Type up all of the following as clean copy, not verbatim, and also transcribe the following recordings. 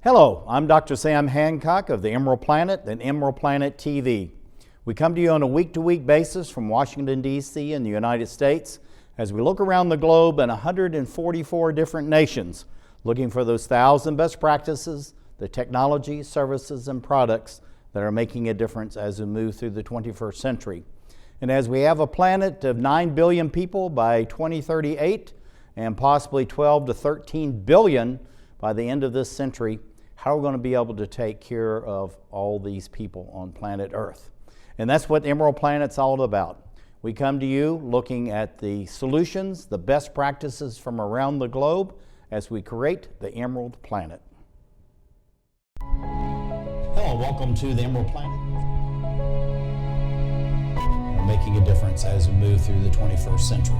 Hello, I'm Dr. Sam Hancock of the Emerald Planet and EmeraldPlanet TV. We come to you on a week-to-week basis from Washington, D.C. in the United States as we look around the globe in 144 different nations, looking for those 1,000 best practices, the technology, services, and products that are making a difference as we move through the 21st century. And as we have a planet of 9 billion people by 2038 and possibly 12 to 13 billion by the end of this century, how are we going to be able to take care of all these people on planet Earth? And that's what Emerald Planet's all about. We come to you looking at the solutions, the best practices from around the globe as we create the Emerald Planet. Hello, welcome to the Emerald Planet. We're making a difference as we move through the 21st century.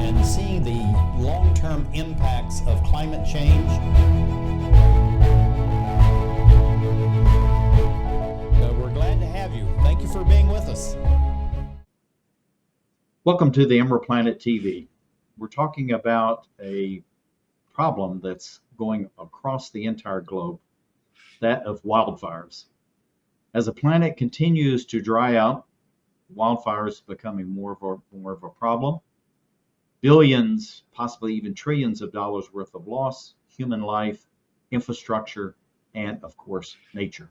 And seeing the long-term impacts of climate change. We're glad to have you. Thank you for being with us. Welcome to the Emerald Planet TV. We're talking about a problem that's going across the entire globe, that of wildfires. As the planet continues to dry out, wildfires are becoming more of a problem. Billions, possibly even trillions of dollars worth of loss, human life, infrastructure, and of course, nature,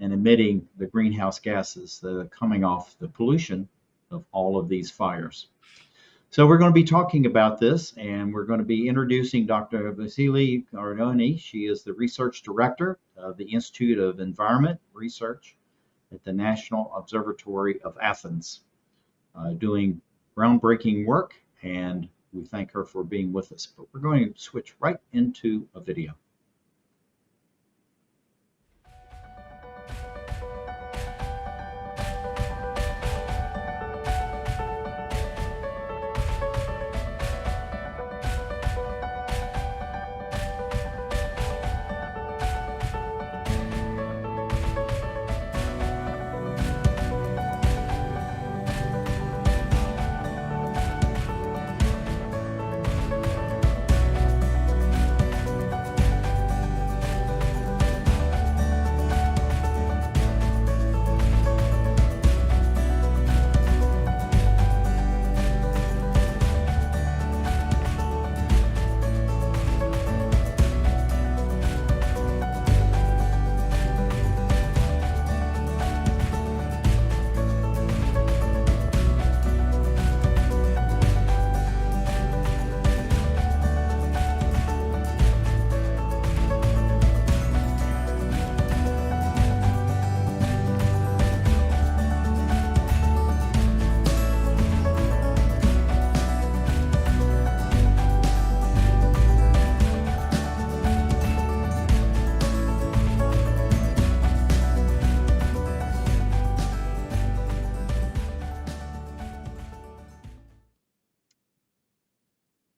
and emitting the greenhouse gases that are coming off the pollution of all of these fires. So we're going to be talking about this, and we're going to be introducing Dr. Vasily Cardoni. She is the research director of the Institute of Environment Research at the National Observatory of Athens, doing groundbreaking work. And we thank her for being with us. But we're going to switch right into a video.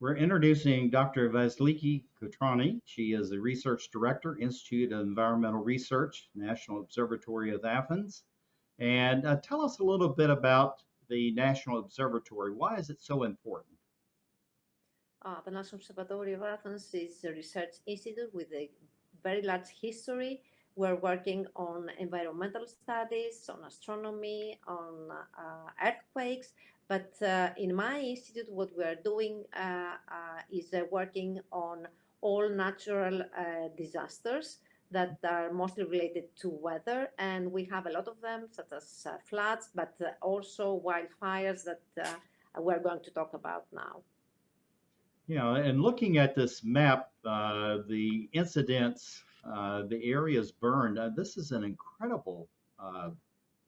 We're introducing Dr. Vasily Cardoni. She is the Research Director, Institute of Environmental Research, National Observatory of Athens. And tell us a little bit about the National Observatory. Why is it so important? The National Observatory of Athens is a research institute with a very large history. We're working on environmental studies, on astronomy, on earthquakes. But in my institute, what we are doing is working on all natural disasters that are mostly related to weather. And we have a lot of them, such as floods, but also wildfires that we're going to talk about now. Yeah, and looking at this map, the incidents, the areas burned, this is an incredible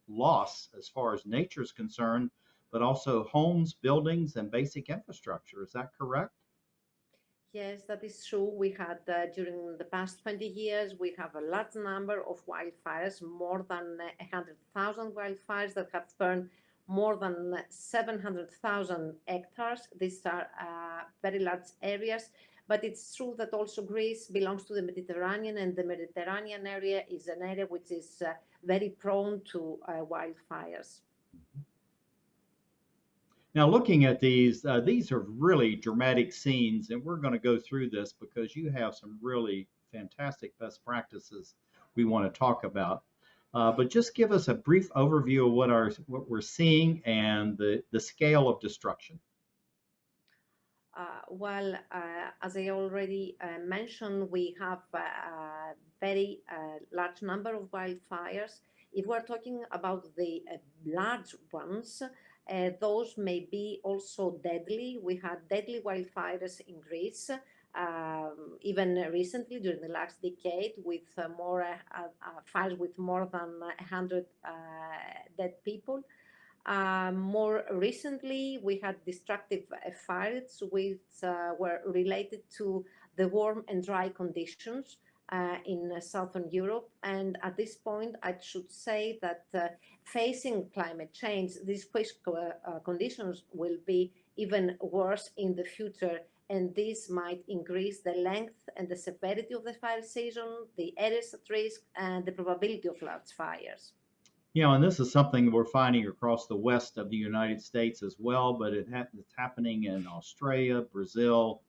loss as far as nature is concerned, but also homes, buildings, and basic infrastructure. Is that correct? Yes, that is true. We had, during the past 20 years, we have a large number of wildfires, more than 100,000 wildfires that have burned more than 700,000 hectares. These are very large areas, but it's true that also Greece belongs to the Mediterranean, and the Mediterranean area is an area which is very prone to wildfires. Now, looking at these are really dramatic scenes, and we're going to go through this because you have some really fantastic best practices we want to talk about. But just give us a brief overview of what we're seeing and the scale of destruction. As I already mentioned, we have a very large number of wildfires. If we're talking about the large ones, those may be also deadly. We had deadly wildfires in Greece, even recently during the last decade, with more fires with more than 100 dead people. More recently, we had destructive fires which were related to the warm and dry conditions in Southern Europe. And at this point, I should say that facing climate change, these conditions will be even worse in the future. And this might increase the length and the severity of the fire season, the areas at risk, and the probability of large fires. And this is something we're finding across the west of the United States as well, but it's happening in Australia, Brazil,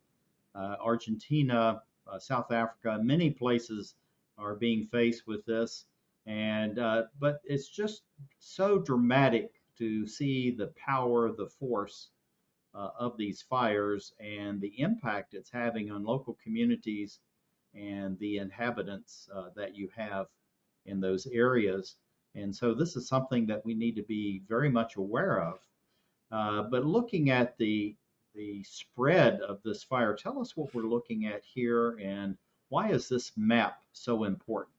Argentina, South Africa. Many places are being faced with this, and but it's just so dramatic to see the power, the force of these fires and the impact it's having on local communities and the inhabitants that you have in those areas. And so this is something that we need to be very much aware of. But looking at the spread of this fire, tell us what we're looking at here and why is this map so important?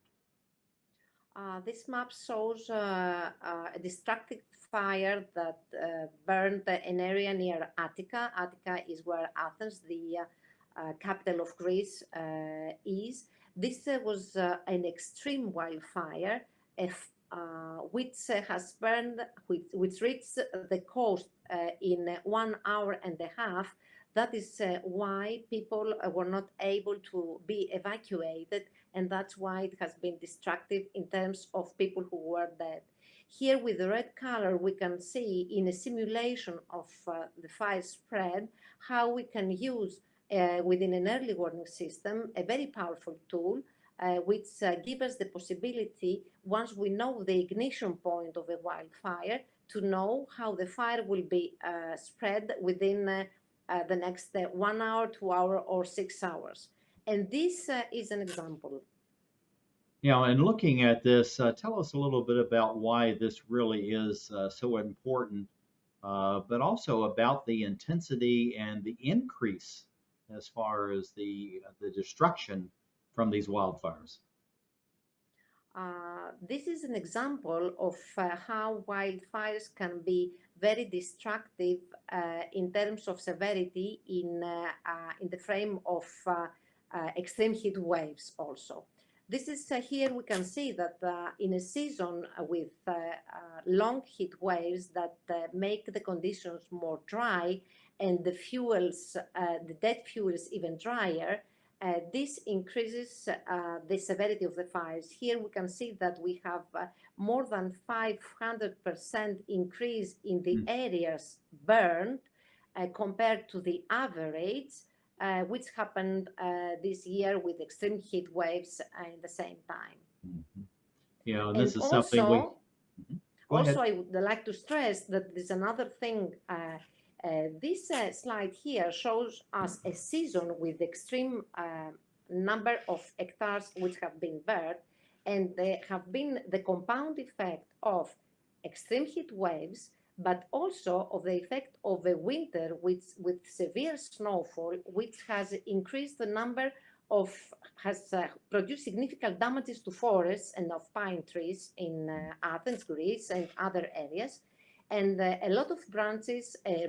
This map shows a destructive fire that burned an area near Attica. Attica is where Athens, the capital of Greece, is. This was an extreme wildfire, which has burned, which reached the coast in 1 hour and a half. That is why people were not able to be evacuated, and that's why it has been destructive in terms of people who were dead. Here with the red color, we can see in a simulation of the fire spread, how we can use within an early warning system, a very powerful tool, which give us the possibility, once we know the ignition point of a wildfire, to know how the fire will be spread within the next 1 hour, 2 hours, or 6 hours. And this is an example. And looking at this, tell us a little bit about why this really is so important, but also about the intensity and the increase as far as the destruction from these wildfires. This is an example of how wildfires can be very destructive in terms of severity in the frame of extreme heat waves also. This is here we can see that in a season with long heat waves that make the conditions more dry and the fuels, the dead fuels even drier, this increases the severity of the fires. Here we can see that we have more than 500% increase in the areas burned compared to the average, which happened this year with extreme heat waves in the same time. Mm-hmm. This is something we... Also, I would like to stress that there's another thing. This slide here shows us a season with extreme number of hectares which have been burned, and they have been the compound effect of extreme heat waves, but also of the effect of a winter with severe snowfall, which has increased the number of, has produced significant damages to forests and of pine trees in Athens, Greece, and other areas. And a lot of branches, a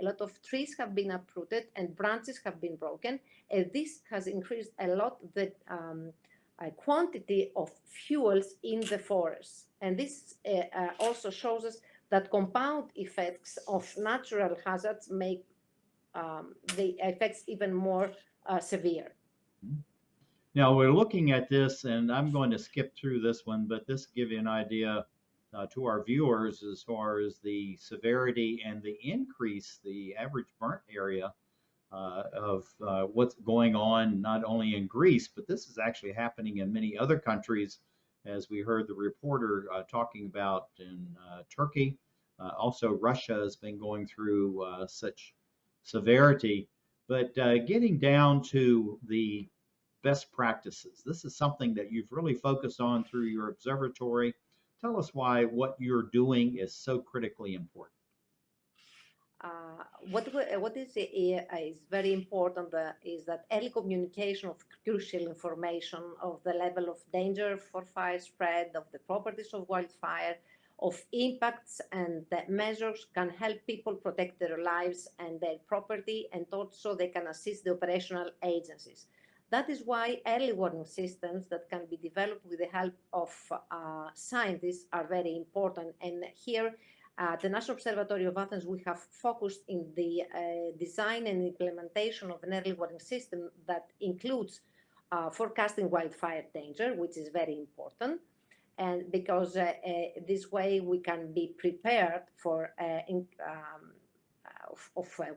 lot of trees have been uprooted and branches have been broken. And this has increased a lot the quantity of fuels in the forests. And this also shows us that compound effects of natural hazards make the effects even more severe. Now we're looking at this, and I'm going to skip through this one, but this gives you an idea to our viewers as far as the severity and the increase, the average burnt area of what's going on not only in Greece, but this is actually happening in many other countries, as we heard the reporter talking about in Turkey. Also, Russia has been going through such severity. But getting down to the best practices, this is something that you've really focused on through your observatory. Tell us why what you're doing is so critically important. What is very important is that early communication of crucial information of the level of danger for fire spread, of the properties of wildfire, of impacts and the measures can help people protect their lives and their property, and also they can assist the operational agencies. That is why early warning systems that can be developed with the help of scientists are very important. And here at the National Observatory of Athens, we have focused in the design and implementation of an early warning system that includes forecasting wildfire danger, which is very important. And because this way we can be prepared for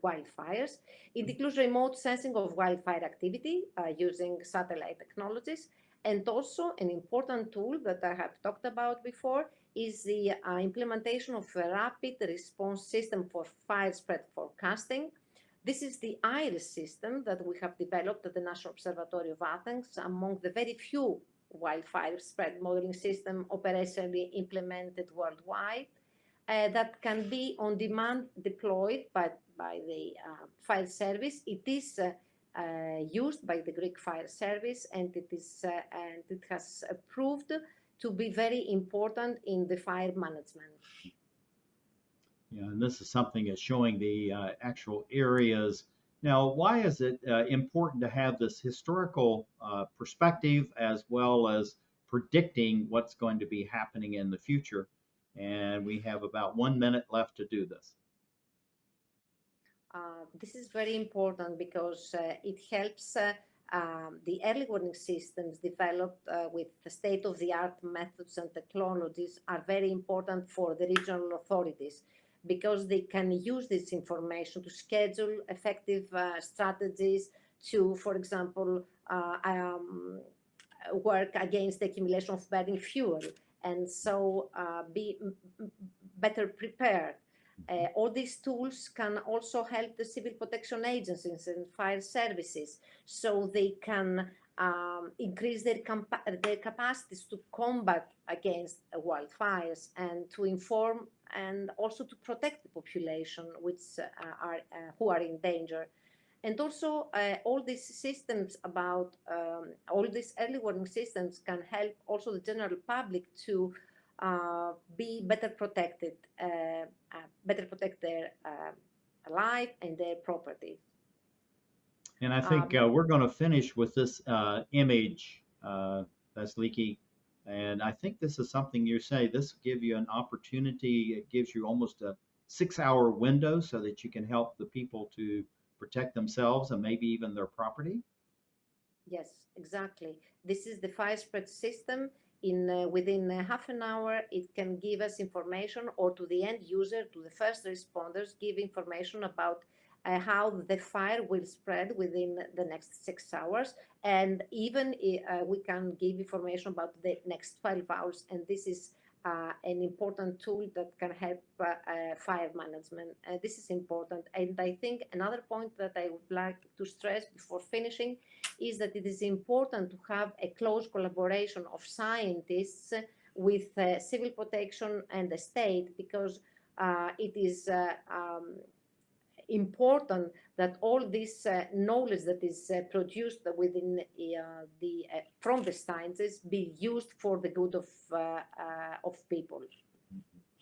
wildfires. It includes remote sensing of wildfire activity using satellite technologies. And also an important tool that I have talked about before is the implementation of a rapid response system for fire spread forecasting. This is the IRIS system that we have developed at the National Observatory of Athens, among the very few wildfire spread modeling system operationally implemented worldwide. That can be on demand deployed by the fire service. It is used by the Greek fire service, and it has proved to be very important in the fire management. Yeah, and this is something that's showing the actual areas. Now, why is it important to have this historical perspective as well as predicting what's going to be happening in the future? And we have about 1 minute left to do this. This is very important because it helps the early warning systems developed with the state-of-the-art methods and technologies are very important for the regional authorities because they can use this information to schedule effective strategies to, for example, work against the accumulation of burning fuel, and so be better prepared. All these tools can also help the civil protection agencies and fire services so they can increase their capacities to combat against wildfires and to inform and also to protect the population who are in danger. And also all these systems all these early warning systems can help also the general public to be better protect their life and their property. And I think we're going to finish with this image, Vasiliki. And I think this is something you say, this will give you an opportunity. It gives you almost a 6-hour window so that you can help the people to protect themselves and maybe even their property. Yes, exactly. This is the fire spread system. Within half an hour, it can give us information, or to the end user, to the first responders, give information about how the fire will spread within the next 6 hours. And even we can give information about the next 12 hours. And this is an important tool that can help fire management. This is important. And I think another point that I would like to stress before finishing is that it is important to have a close collaboration of scientists with civil protection and the state, because it is important that all this knowledge that is produced within from the sciences be used for the good of people.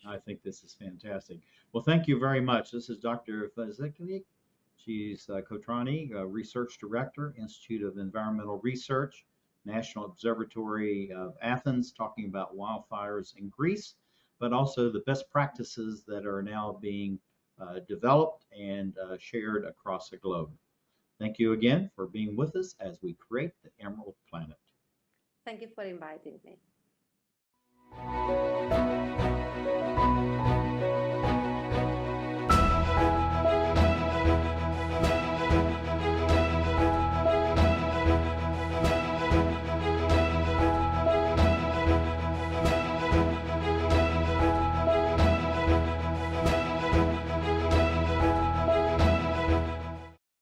I think this is fantastic. Well, thank you very much. This is Dr. Vasiliki. She's Kotrani, Research Director, Institute of Environmental Research, National Observatory of Athens, talking about wildfires in Greece, but also the best practices that are now being developed and shared across the globe. Thank you again for being with us as we create the Emerald Planet. Thank you for inviting me.